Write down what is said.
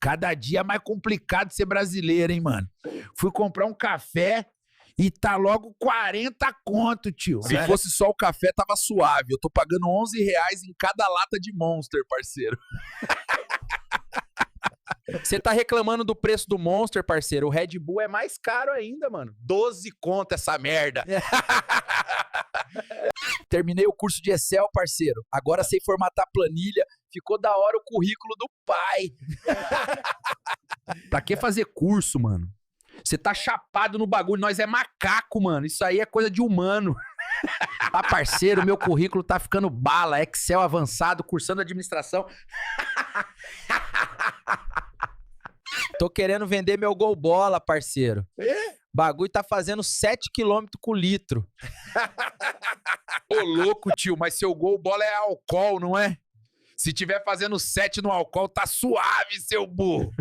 Cada dia é mais complicado ser brasileiro, hein, mano? Fui comprar um café e tá logo 40 conto, tio. Se fosse só o café, tava suave. Eu tô pagando R$11 em cada lata de Monster, parceiro. Você tá reclamando do preço do Monster, parceiro. O Red Bull é mais caro ainda, mano. 12 conto essa merda. Terminei o curso de Excel, parceiro. Agora sei formatar planilha. Ficou da hora o currículo do pai. Pra que fazer curso, mano? Você tá chapado no bagulho. Nós é macaco, mano. Isso aí é coisa de humano. Ah, parceiro, meu currículo tá ficando bala. Excel avançado, cursando administração. Tô querendo vender meu Gol Bola, parceiro. É? Bagulho tá fazendo 7 km com litro. Ô, louco, tio, mas seu Gol Bola é álcool, não é? Se tiver fazendo 7 no álcool, tá suave, seu burro.